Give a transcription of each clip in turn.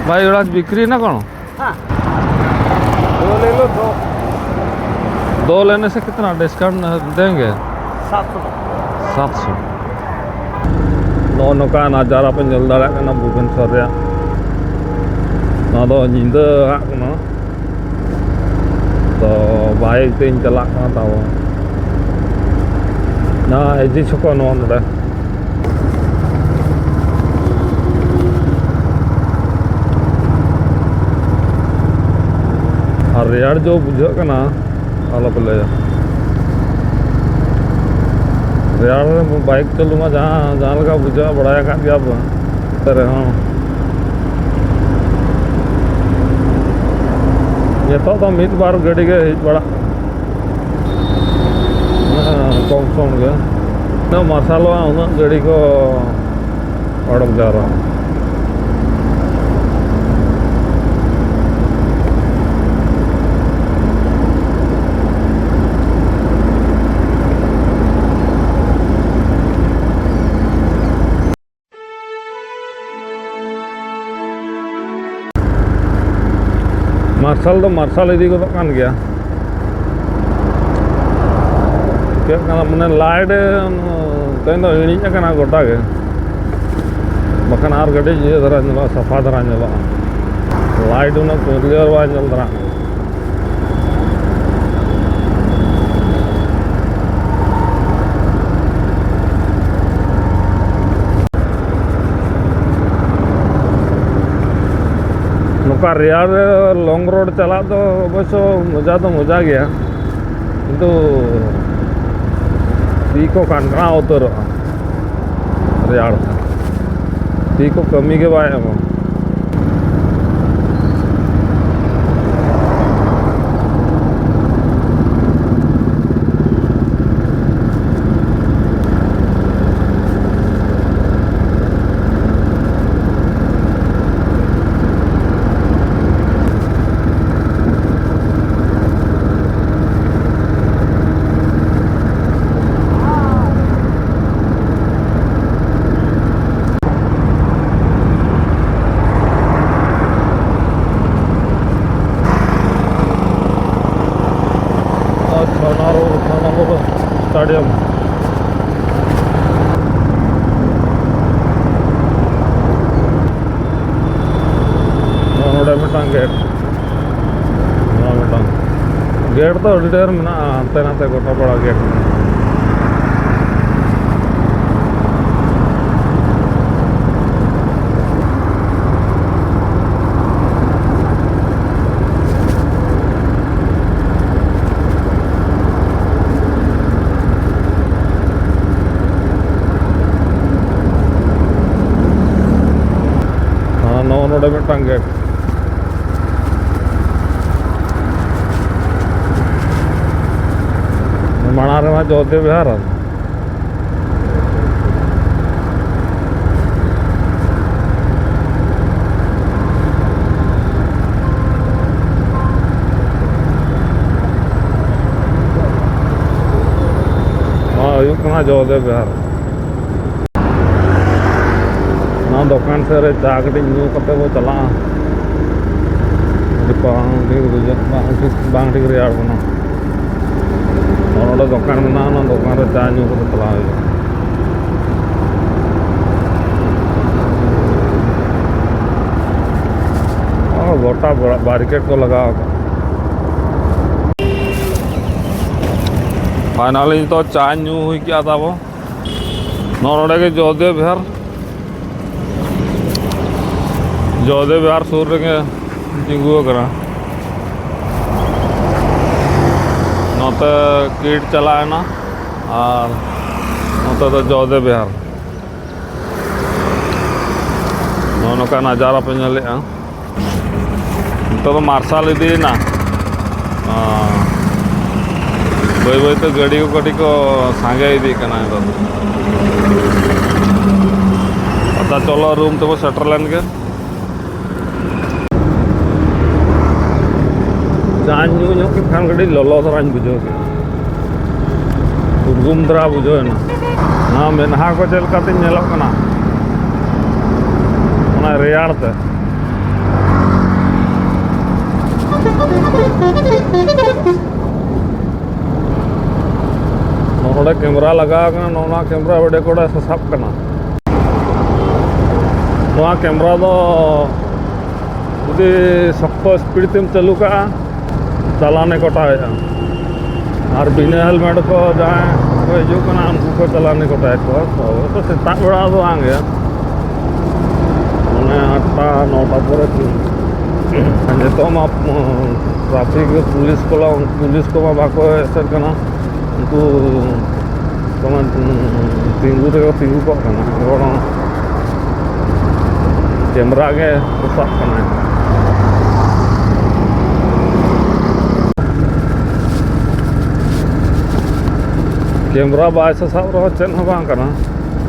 भाई उड़ा बिक्री ना कौन? हाँ, दो ले लो दो। दो लेने से कितना डिस्काउंट देंगे? 700। 700 नो का नजारा पे जल दाड़ा कना भुवनेश्वर रे ना दो ᱧᱤᱫᱟᱹ हाक ना तो बाइक ते चला का ताव ना एजी छको नो नडे और रेयार जो बुझो कना आलो पे रेयार बाइक चलूँगा जहाँ जहाँ लगा बुझा बढ़ाया का गया तेरे हाँ ये तो मित बार गाड़ी के हिट बड़ा कम सम गया ना मसाला उन्हें गाड़ी को अड़क जा रहा मार्शल तो मार्शल इदी को कान गया क्या कहना मैंने लाइट तेन हिड़ी कना गोटा के बखान आर गाड़ी ये धरा चलो सफा धरा चलो लाइट उन्हें क्लियर बा चल रहा नुका रेयार लॉन्ग रोड चला तो अवश्य मजा गया किंतु ती को कांकड़ा उतर रेयार ती को कमी के बाय स्टाडियम नोड़े मिटांग गेट गेट तो अड़ी ढेर में हाते नाते गोटा बड़ा गेट में नोड़े मिटांग गेट मणार में जोते बिहार जोते बिहार ना दुकान से चा कटी ᱧᱩ कते वो चला बांग ठीक रेयार बना नोड़े दुकान में ना दुकान रे चा ᱧᱩ कते चला गोटा बैरिकेड को लगा फाइनली तो चा ᱧᱩ हुई क्या था वो नोड़े के जोधे बिहार सूर रे जिंगुआ करा नोते कीट चला है ना और नोते तो जोधे बिहार दोनों का नज़ारा पे चले तो मार्शल इदी ना बई बई तो गाड़ी को सांगे इदी करना है तो पता चलो रूम तो सेटर लेन के चान ᱧᱩ के खान गड़ी ललो धरा बुझो के गुम धरा बुझो ना ना मेनहा को चल का रेयाड़ते नोड़े कैमरा लगा नोना कैमरा वीडियो कोड़ा साब करना नोआ कैमरा दो जुदी सख्त स्पीड तेम चालू का चलाने कोटा है और बिना हेलमेट को जहाँ को हजना उनको को चलाने कोटा तो सेता बेड़ा तो आगे मैंने 8टा 9टा पर जो ट्राफिक पुलिस को बाको एसर करना उनको तिंगू तिंगू को कैमरा के साफ करना है कैमरा बाय से साफ रहो चेन हो बांग करना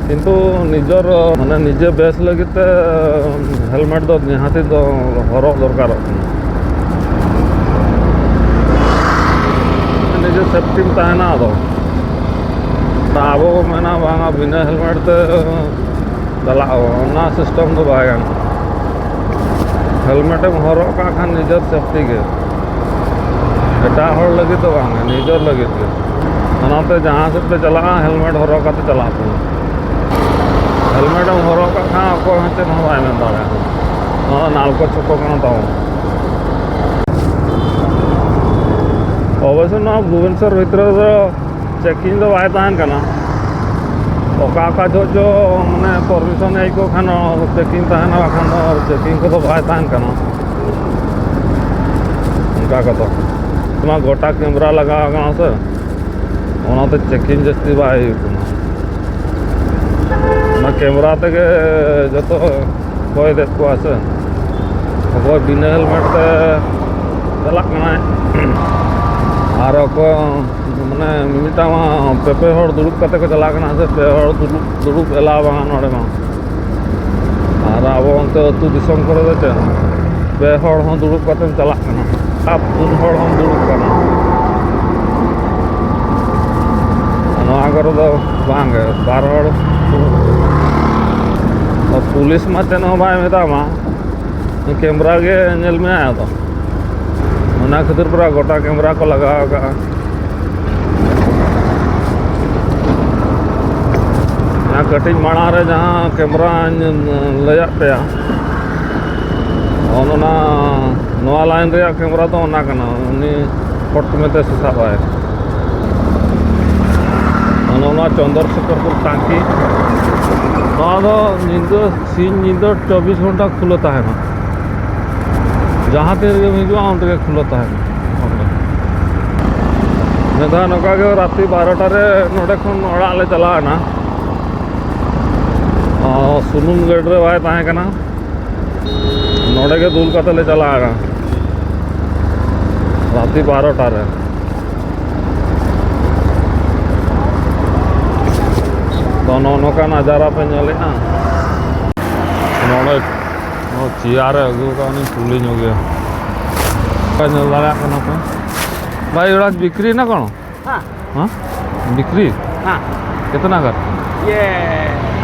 किंतु निजर माने निजे बेस लगे हेलमेट दो निहाती दो हरो दरकार निजे सेफ्टी में तहना दो अब मेना बांगा बिना हेलमेट ते चला सिस्टम तो बाय हेलमेट हरो का खान निजर सेफ्टी के एटा हर लगे तो बांगा निजर लगे के जहाँ से पे चला हेलमेट हरो का तो चला हेलमेट हरो का खाँ अको चेन बाय में दाड़ा नाल को चुको ताऊ अवश्य ना भुवनेश्वर भीतर चेकिंग तो बाय तहन करना ओका जो माने परमिशन आई को खान चेकिंग तहना खान चेकिंग को तो बाय तहन करना उनका को तो गोटा कैमरा लगा से ओनाते चेकिंग जस्ती बाय कैमरा तक जो कोई देख को आसे कोई बिना हेलमेट ते चला और माने मिटा पेपे हर दुड़ुब करते को चला से पे हर दुड़ुब एला नोड़े और अब अंत अतु दिसम करे दे पे हर हम दुड़ुब करते चला अब 3 हर हम दुड़ुब करना करे दो बांग 12 हर और पुलिस में चेन बाय मेता कैमरा के नेल में आया तो ओना खातिर पूरा गोटा कैमरा को लगा यहाँ कटिंग माड़ा रे जहाँ कैमरा लया पे नवा लाइन रे कैमरा तो ओना कना उनी फोट में ते साबाय चंद्रशेखरपुर टाँकी सीन नींद 24 घंटा खुलता है ना जहाँ तीन हजूँ उनके खुलता है नेता नौका के राति 12टारे नोडे खन ओड़ा ले चला ना सुनुम गढ़ रे बाय ताहे कना नोडे के दूल काते ले चला राति 12टारे तो नौका नज़ारा पे नले नोड़े चेयर अगू का पुलिंग हो गया पे भाई एड़ा बिक्री ना कौन हाँ बिक्री हाँ कितना कर ये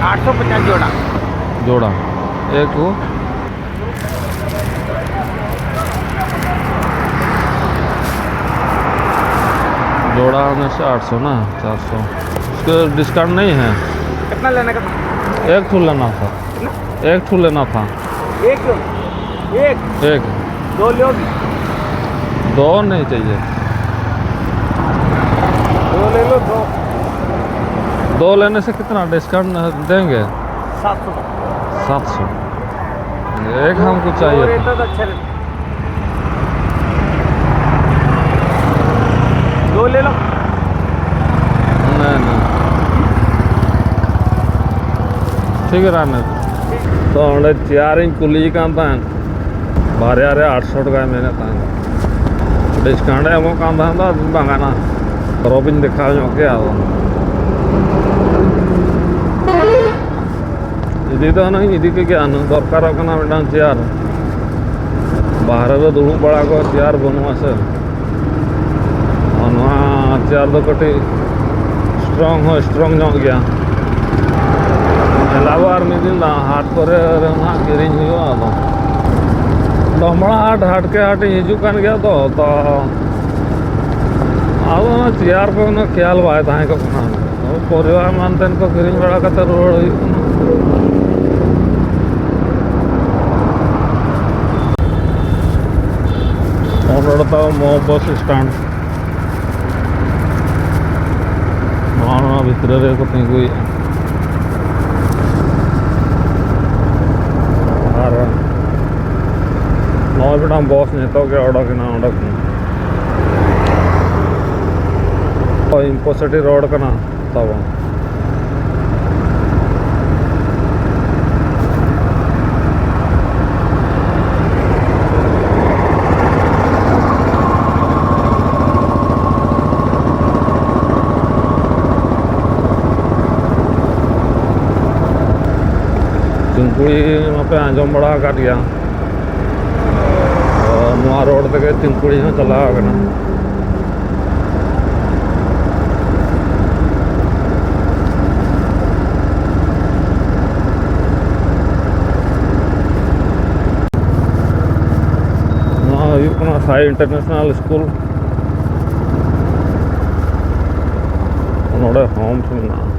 850 जोड़ा एक वो जोड़ा होने से 800 ना 400 उसके डिस्काउंट नहीं है कितना लेने का था एक ठू लेना था एक ठू लेना था एक 2 लोगी 2 नहीं चाहिए 2 ले लो 2 लेने से कितना डिस्काउंट देंगे 700 एक हमको चाहिए था। तो अच्छा 2 ले लो नहीं ठीक है रान तो अंडे चेयर कुली का बारे 800 टका मैंने डिस्काउंट एमो का बांगाना रोबिन देखा क्या इदी तो नहीं इदी के क्या दरकार मिटा चेयर बाहर रे दुड़ुब बड़ा को चेयर बनवा से चेयर तो कटी स्ट्रॉन्ग गया हेलाबो और मिदिन हाथ पर किरिंग हमारा हाट के हाट हिजू कान गया तो आदो ना चेयर पे ना ख्याल बाय ताहे को ना परिवार मानते को किरिंग बड़ा कते रोड मोटरता मो बस स्टैंड ना भितर रे को तिंगुई और नौ बेटा बस नितो के ओडक ना ओडक इंपोसिटी रोड का ना तब चिंकुड़ी पे आंजम बड़ा कर गया नुआ रोड तक चिंकुड़ी में चला करना साई इंटरनेशनल स्कूल नोड़े होम ना